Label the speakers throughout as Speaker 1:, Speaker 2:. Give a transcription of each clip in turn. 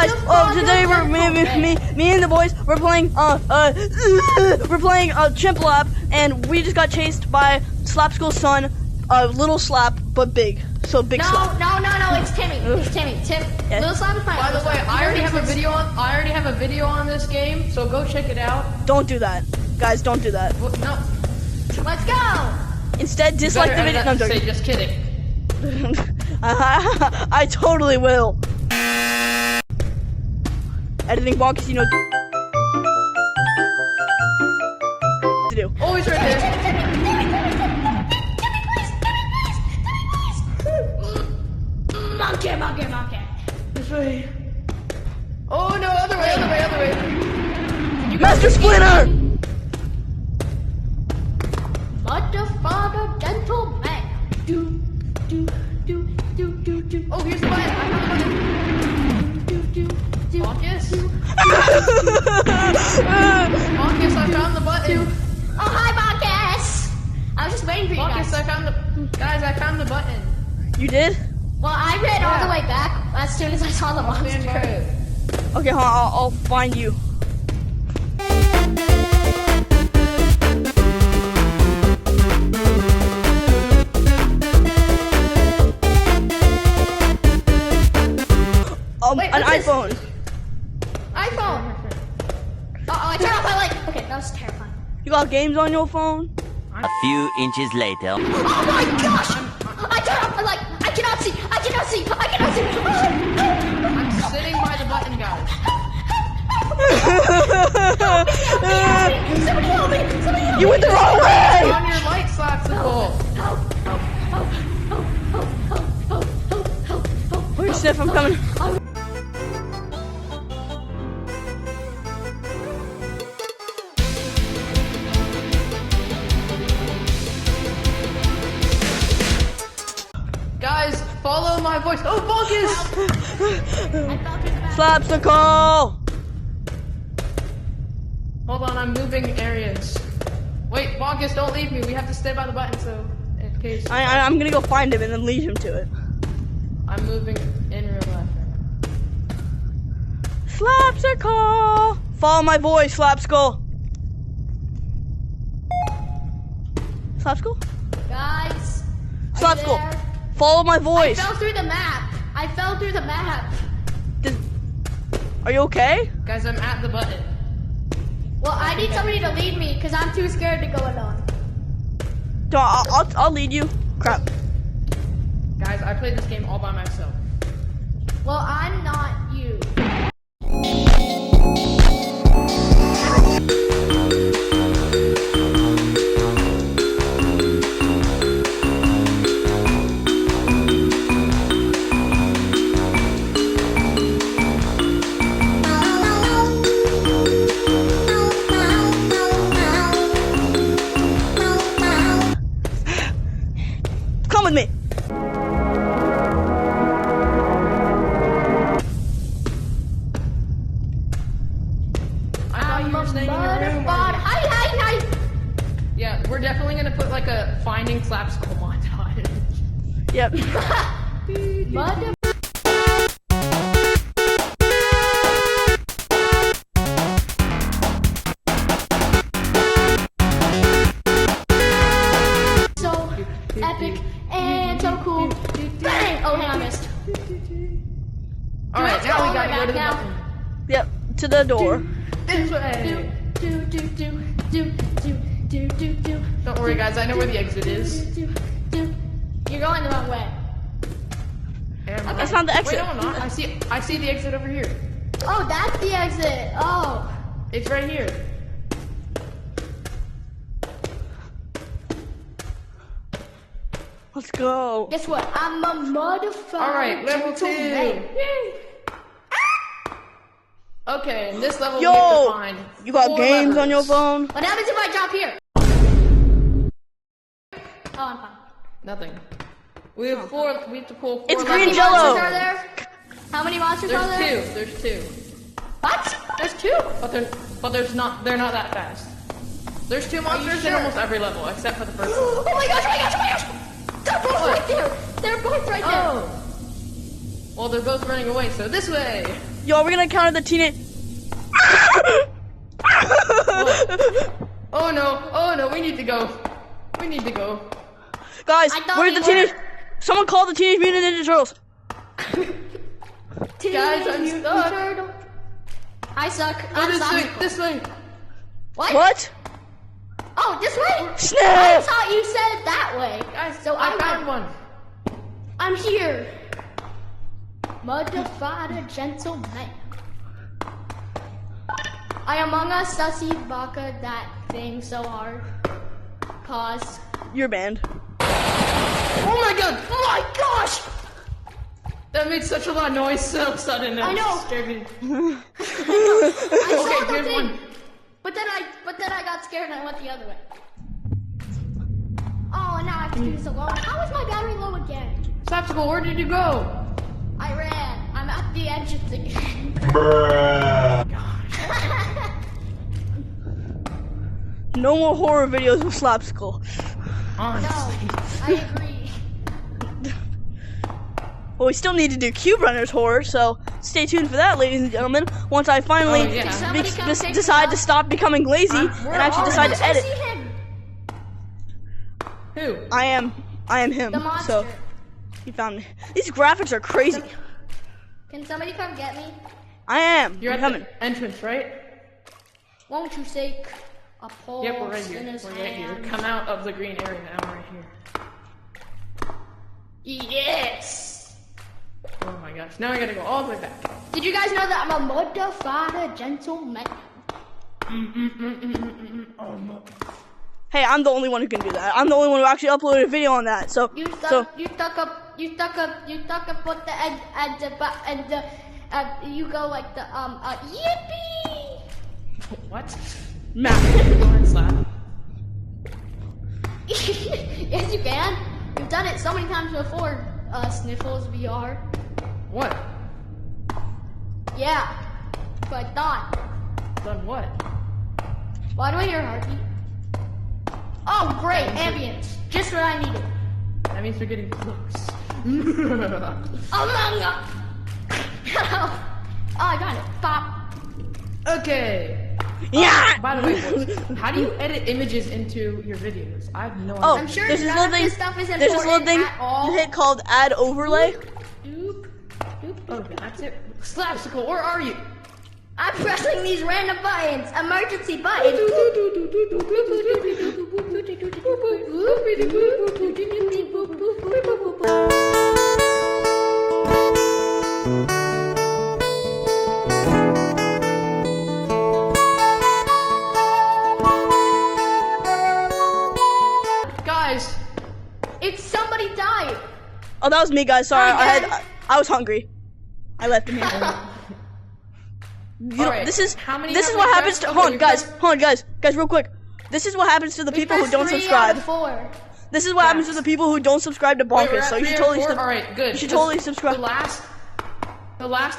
Speaker 1: guys, today me and the boys, we're playing Chimplab, and we just got chased by Slap School's son, little Slap, but big. So big Slap.
Speaker 2: No, it's Timmy. It's Timmy.
Speaker 1: Yeah.
Speaker 2: Little Slap is fine.
Speaker 3: By the way, I already have a video on this game, so go check it out.
Speaker 1: Don't do that. Guys, don't do that.
Speaker 3: No.
Speaker 2: Let's go!
Speaker 1: Instead, dislike the video. No, I'm joking.
Speaker 3: Just kidding.
Speaker 1: I totally will. Editing box, you know. To do.
Speaker 3: Oh, he's right there.
Speaker 2: Monkey.
Speaker 3: This way. Oh no, other way.
Speaker 1: Master Splinter!
Speaker 2: Motherfucker, gentleman. Do.
Speaker 3: Oh, here's the button. I found the button. Marcus? Marcus, I found the button.
Speaker 2: Oh, hi, Marcus. I was just waiting for you
Speaker 3: Marcus,
Speaker 2: guys.
Speaker 3: I found the button.
Speaker 1: You did?
Speaker 2: Well, I ran all the way back as soon as I saw the monster.
Speaker 1: Okay, I'll find you.
Speaker 2: Wait,
Speaker 1: an iPhone.
Speaker 2: iPhone. I turned off my light. Okay, that was terrifying.
Speaker 1: You got games on your phone?
Speaker 4: A few inches later.
Speaker 2: Oh my gosh! I turned off my light. I cannot see.
Speaker 3: I'm sitting by the button, guys.
Speaker 2: Somebody help me!
Speaker 1: You went the wrong way!
Speaker 3: On your light slapsicle.
Speaker 1: Wait, Sniff, I'm coming.
Speaker 3: Guys, follow my voice. Oh, Marcus!
Speaker 1: Slapsicle!
Speaker 3: Hold on, I'm moving areas. Wait, Marcus, don't leave me. We have to stay by the button, so in case.
Speaker 1: I'm gonna go find him and then lead him to it.
Speaker 3: I'm moving in real life right
Speaker 1: Slapsicle! Follow my voice, Slapsicle. Slapsicle?
Speaker 2: Guys.
Speaker 1: Slapsicle, follow my voice.
Speaker 2: I fell through the map.
Speaker 1: Are you okay?
Speaker 3: now. Guys, I'm at the button.
Speaker 2: Well, I need somebody to lead me because I'm too scared to go alone.
Speaker 1: I'll lead you. Crap.
Speaker 3: Guys, I played this game all by myself.
Speaker 2: Well, I'm not you.
Speaker 1: Come with me.
Speaker 3: I thought you were staying in your room.
Speaker 2: Hi.
Speaker 3: Yeah, we're definitely gonna put like a finding slapsicle montage.
Speaker 1: Yep.
Speaker 2: Mother. So epic and so cool. Bang! Oh, hey, I missed.
Speaker 3: Alright, now we gotta go to the button.
Speaker 1: Yep. To the door.
Speaker 3: This way.
Speaker 2: Do.
Speaker 3: Don't worry, guys, I know where the exit is.
Speaker 2: You're going the wrong way.
Speaker 1: That's not the exit.
Speaker 3: Wait, no, I'm not. I see the exit over here.
Speaker 2: Oh, that's the exit. Oh.
Speaker 3: It's right here.
Speaker 1: Let's go.
Speaker 2: Guess what? I'm a motherfucker.
Speaker 3: Alright, level 2. Okay, in this level we
Speaker 1: Yo,
Speaker 3: have to find
Speaker 1: you got
Speaker 3: 4
Speaker 1: games on your
Speaker 3: levers.
Speaker 1: phone?
Speaker 2: What happens if I drop here? Oh, I'm fine.
Speaker 3: Nothing. We have to pull 4
Speaker 1: It's
Speaker 3: levers.
Speaker 1: green
Speaker 2: How many
Speaker 1: jello.
Speaker 2: monsters are there? How many monsters are there?
Speaker 3: There's 2.
Speaker 2: What? There's 2?
Speaker 3: But they're not that fast. There's 2 monsters in
Speaker 2: sure?
Speaker 3: almost every level, except for the first one.
Speaker 2: Oh my gosh. They're both right there. They're both right there.
Speaker 3: Oh. Well, they're both running away, so this way.
Speaker 1: Yo, we're gonna encounter the teenage.
Speaker 3: Oh no, we need to go. We need to go.
Speaker 1: Guys,
Speaker 2: I thought
Speaker 1: where's
Speaker 2: we
Speaker 1: the teenage?
Speaker 2: were.
Speaker 1: Someone call the Teenage Mutant Ninja Turtles.
Speaker 3: Guys, I'm
Speaker 2: Mutant
Speaker 3: stuck.
Speaker 2: Turtle. I suck.
Speaker 3: Go
Speaker 2: I'm
Speaker 3: this way,
Speaker 2: sorry.
Speaker 3: this way.
Speaker 1: What?
Speaker 2: Oh, this way? I
Speaker 1: Snap!
Speaker 2: thought you said it that way.
Speaker 3: Guys,
Speaker 2: So
Speaker 3: I found one.
Speaker 2: I'm here. Modified gentleman. I Among Us Sussy Baka that thing so hard. Pause.
Speaker 1: You're banned.
Speaker 3: Oh my god!
Speaker 2: Oh my gosh!
Speaker 3: That made such a lot of noise so sudden.
Speaker 2: I know.
Speaker 3: Scared me.
Speaker 2: I saw
Speaker 3: Okay,
Speaker 2: the
Speaker 3: here's
Speaker 2: thing,
Speaker 3: one.
Speaker 2: but then I got scared and I went the other way. Oh, and now I have to do this alone. How is my battery low again?
Speaker 3: Slapsicle, where did you go?
Speaker 2: I ran. I'm at the entrance again.
Speaker 1: No more horror videos with Slapsicle.
Speaker 3: Honestly.
Speaker 2: No, I agree.
Speaker 1: Well, we still need to do Cube Runners horror, so stay tuned for that, ladies and gentlemen. Once I finally
Speaker 3: Oh, yeah. Can
Speaker 2: somebody come take
Speaker 1: decide
Speaker 2: me
Speaker 1: to stop becoming lazy and actually decide to edit.
Speaker 2: See him.
Speaker 3: Who?
Speaker 1: I am him.
Speaker 2: The monster.
Speaker 1: So he found me. These graphics are crazy.
Speaker 2: Can somebody come get me?
Speaker 1: I am.
Speaker 3: You're
Speaker 1: I'm
Speaker 3: at
Speaker 1: coming.
Speaker 3: the entrance, right?
Speaker 2: Won't you take a pulse
Speaker 3: Yep, we're right
Speaker 2: in
Speaker 3: here.
Speaker 2: his
Speaker 3: We're right here.
Speaker 2: hand?
Speaker 3: Come out of the green area now, right here.
Speaker 2: Yes.
Speaker 3: Oh my gosh. Now I gotta go all the way back.
Speaker 2: Did you guys know that I'm a modified gentleman?
Speaker 1: Hey, I'm the only one who can do that. I'm the only one who actually uploaded a video on that. So
Speaker 2: You stuck up with the you go like the yippee.
Speaker 3: What?
Speaker 1: Matt.
Speaker 3: Go ahead, Slap.
Speaker 2: Yes, you can. You've done it so many times before. Sniffles VR.
Speaker 3: What?
Speaker 2: Yeah. That's what I thought.
Speaker 3: Done what?
Speaker 2: Why do I hear a heartbeat? Oh, great, ambience. Just what I needed.
Speaker 3: That means we're getting close.
Speaker 2: Among Us. Oh, I got it. Pop.
Speaker 3: Okay.
Speaker 1: Yeah.
Speaker 3: By the way, boys, how do you edit images into your videos? I have no idea.
Speaker 1: Oh,
Speaker 2: I'm sure
Speaker 1: there's this
Speaker 2: none
Speaker 1: little
Speaker 2: of
Speaker 1: thing.
Speaker 2: this stuff is
Speaker 1: There's this little
Speaker 2: important
Speaker 1: thing
Speaker 2: at all.
Speaker 1: hit called Add Overlay.
Speaker 2: Doop, doop,
Speaker 3: Oh,
Speaker 2: doop.
Speaker 3: that's it. Slapsicle, where are you?
Speaker 2: I'm pressing these random buttons. Emergency buttons.
Speaker 3: Guys,
Speaker 2: It's somebody died.
Speaker 1: Oh, that was me, guys. Sorry,
Speaker 2: Hi,
Speaker 1: I was hungry. I left him here. You know,
Speaker 3: Alright,
Speaker 1: this is
Speaker 3: how many
Speaker 1: this is
Speaker 3: have
Speaker 1: what
Speaker 3: we
Speaker 1: happens
Speaker 3: pressed?
Speaker 1: to hold on,
Speaker 3: Okay,
Speaker 1: guys, real quick. This is what happens to the people who don't subscribe. This is what happens to the people who don't subscribe to
Speaker 3: wait, we're
Speaker 1: Bonkers.
Speaker 3: at
Speaker 1: So you should
Speaker 3: 3 or
Speaker 1: totally
Speaker 3: 4? Alright, good.
Speaker 1: You should totally
Speaker 3: The
Speaker 1: subscribe.
Speaker 3: last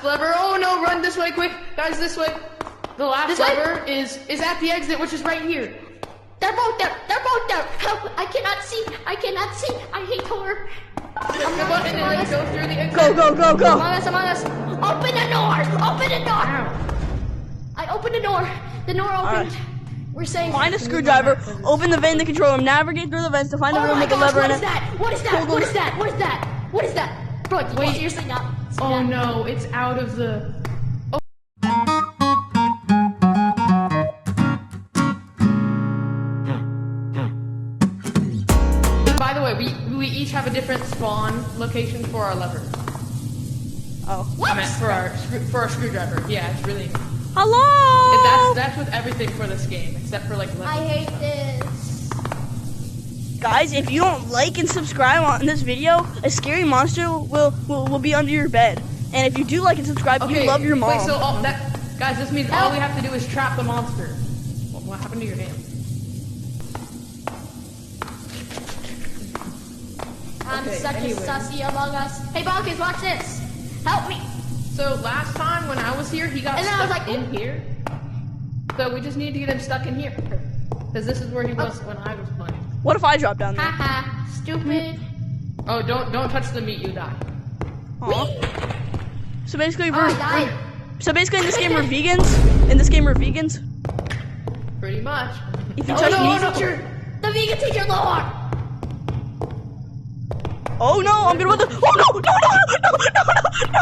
Speaker 3: lever. Oh no, run this way quick. Guys, this way. The last
Speaker 2: This way?
Speaker 3: lever is at the exit, which is right here.
Speaker 2: They're both there. They're both there. Help! I cannot see. I cannot see. I hate horror.
Speaker 3: Press the button and then go through the exit.
Speaker 1: Go, go, go, go.
Speaker 2: Among Us. Open the door. Open the door.
Speaker 3: Ow.
Speaker 2: I opened the door. The door opened. We're saying.
Speaker 1: Find a screwdriver. Open the vent in the control room. Navigate through the vents to find a
Speaker 2: Oh
Speaker 1: room
Speaker 2: my
Speaker 1: with a
Speaker 2: gosh!
Speaker 1: lever
Speaker 2: What
Speaker 1: in
Speaker 2: is
Speaker 1: it.
Speaker 2: that? What is that? What is that? What is that? What is that? Bro,
Speaker 3: Wait.
Speaker 2: seriously not.
Speaker 3: Oh no, it's out of the. By the way, we each have a different spawn location for our lever.
Speaker 1: Oh.
Speaker 2: What?
Speaker 3: I meant for our screwdriver. Yeah, it's really.
Speaker 1: Hello.
Speaker 3: That's with everything for this game, except for like lever.
Speaker 2: I hate this.
Speaker 1: Guys, if you don't like and subscribe on this video, a scary monster will be under your bed. And if you do like and subscribe, you love your mom.
Speaker 3: Wait, so guys, this means all we have to do is trap the monster. What happened to your hand?
Speaker 2: I'm
Speaker 3: Okay,
Speaker 2: such
Speaker 3: anyway.
Speaker 2: a sussy Among Us. Hey, Bonkers, watch this. Help me.
Speaker 3: So last time when I was here, he got
Speaker 2: And then I was
Speaker 3: stuck
Speaker 2: like,
Speaker 3: in here. So we just need to get him stuck in here. Because this is where he was when I was playing.
Speaker 1: What if I drop down there?
Speaker 2: Haha, stupid.
Speaker 3: Oh, don't touch the meat, you die.
Speaker 1: Aw. So basically,
Speaker 2: Oh, I died.
Speaker 1: So basically, in this game we're vegans. In this game we're vegans.
Speaker 3: Pretty much.
Speaker 1: If you touch me,
Speaker 2: The vegan teacher Lord.
Speaker 1: oh no, I'm gonna run the. Oh no, no, no, no, no,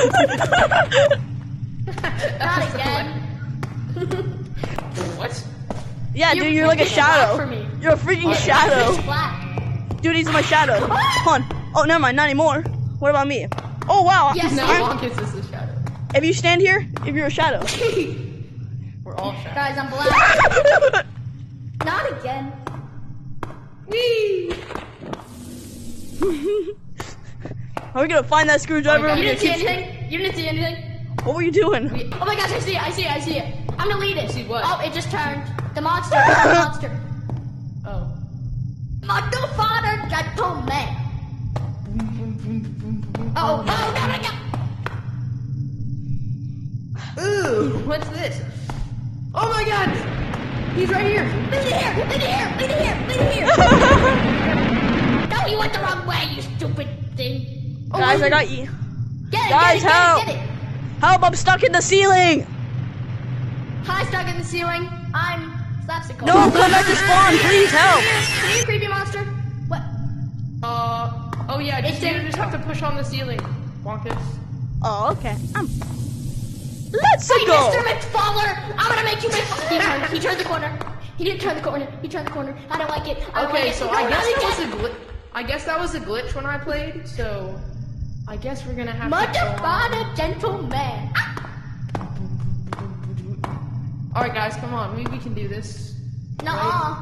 Speaker 1: no, no, no.
Speaker 2: Not again.
Speaker 3: What?
Speaker 1: Yeah, dude, you're like a
Speaker 2: freaking black
Speaker 1: shadow.
Speaker 2: for me.
Speaker 1: You're a freaking shadow.
Speaker 2: It's black.
Speaker 1: Dude, he's my shadow. Come on. Oh, never mind, not anymore. What about me? Oh wow.
Speaker 2: Yes,
Speaker 3: No,
Speaker 1: I'm-
Speaker 3: Bonkus is the shadow.
Speaker 1: if you stand here, if you're a shadow.
Speaker 3: We're all shadows.
Speaker 2: Guys, I'm black. Not again.
Speaker 3: Whee!
Speaker 1: Are we gonna find that screwdriver?
Speaker 3: Oh,
Speaker 1: Are
Speaker 3: God,
Speaker 1: we
Speaker 2: You
Speaker 1: gonna
Speaker 2: didn't see
Speaker 1: keep-
Speaker 2: anything? You didn't see anything?
Speaker 1: What were you doing?
Speaker 2: Oh my gosh, I see it, I see it, I see it. I'm gonna lead it.
Speaker 3: See what?
Speaker 2: Oh, it just turned. The monster, the monster.
Speaker 3: Oh.
Speaker 2: Mother, father, gentleman. Oh, oh, no, no, no.
Speaker 3: Ooh, what's this? Oh my god! He's right here!
Speaker 2: Lead it here, lead it here, lead it here, lead it here. No, you went the wrong way, you stupid thing. Oh,
Speaker 1: Guys, I got you.
Speaker 2: Get it,
Speaker 1: Guys,
Speaker 2: get it,
Speaker 1: help.
Speaker 2: get it, get it.
Speaker 1: Help! I'm stuck in the ceiling.
Speaker 2: Hi, stuck in the ceiling. I'm Slapsicle.
Speaker 1: No, come back to spawn, please help.
Speaker 2: Come here, creepy monster. What?
Speaker 3: Oh yeah,
Speaker 2: It's
Speaker 3: you
Speaker 2: in-
Speaker 3: just have to push on the ceiling, Bonkus.
Speaker 1: Oh, okay. Let's
Speaker 2: Hey,
Speaker 1: go.
Speaker 2: Mr. McFaller, I'm gonna make you Mc... He turned the corner. He didn't turn the corner. He turned the corner. I don't like it. I don't like
Speaker 3: Okay,
Speaker 2: it.
Speaker 3: so
Speaker 2: No,
Speaker 3: I guess
Speaker 2: not
Speaker 3: that was
Speaker 2: again.
Speaker 3: a glitch. I guess that was a glitch when I played, so I guess we're gonna have
Speaker 2: Mother,
Speaker 3: to go on.
Speaker 2: father, gentleman.
Speaker 3: Alright guys, come on, we can do this.
Speaker 2: Nuh-uh.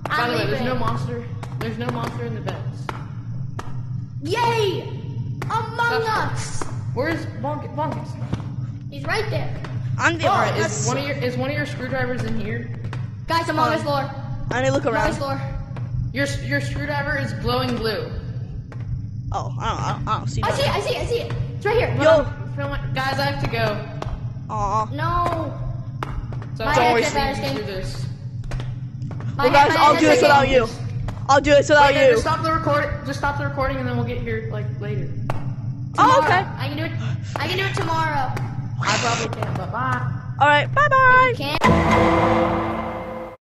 Speaker 3: By
Speaker 2: I'm
Speaker 3: the way, there's
Speaker 2: leaving.
Speaker 3: no monster. There's no monster in the beds.
Speaker 2: Yay! Among
Speaker 3: That's
Speaker 2: Us.
Speaker 3: Where's Bonkus?
Speaker 2: He's right there.
Speaker 1: I'm the
Speaker 3: Alright,
Speaker 1: that's-
Speaker 3: is one of your screwdrivers in here?
Speaker 2: Guys, Among Us lore.
Speaker 1: I need to look
Speaker 2: Among Us
Speaker 1: around.
Speaker 2: lore.
Speaker 3: Your screwdriver is glowing blue.
Speaker 1: Oh, I don't see
Speaker 2: I
Speaker 1: that.
Speaker 2: see it. I see it. I see it. It's right here.
Speaker 1: Yo.
Speaker 3: Guys, I have to go.
Speaker 1: Aw.
Speaker 2: No.
Speaker 3: So
Speaker 2: My
Speaker 3: I'll
Speaker 1: headset
Speaker 3: always
Speaker 2: is
Speaker 3: do this.
Speaker 1: Well, guys, I'll do this without you. I'll do this without
Speaker 3: Wait, no,
Speaker 1: you.
Speaker 3: just stop the record. Just stop the recording, and then we'll get here like later.
Speaker 1: Oh, okay.
Speaker 2: I can do it. I can do it tomorrow.
Speaker 3: I probably can't, but bye.
Speaker 1: All right. Bye bye.
Speaker 2: You can't.